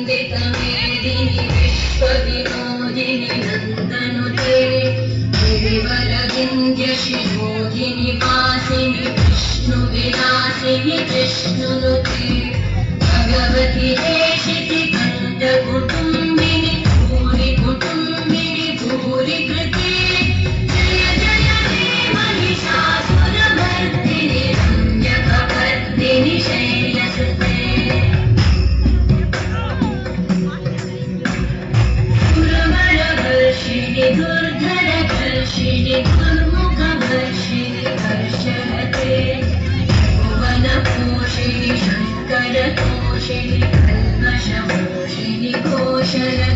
वन्दितमेदिनि विश्वविनोदिनि नन्दनुते गिरिवरविन्द्यशिरोधिनि वासिनि विष्णुविलासिनि जिष्णुनुते भगवति हेशिति कण्ठकुटुम्बिनि भूरि कुटुम्बिनि भूरि कृते जय जय हे महिषासुरमर्दिनि रम्यकपर्दिनि शैलसुते सुरवरवर्षिणि दुर्धरवर्षिणि दुर्मुखवर्षिणि हर्षरते भुवनपोषिणि शङ्करतोषिणि कल्मषमोषिणि घोषरते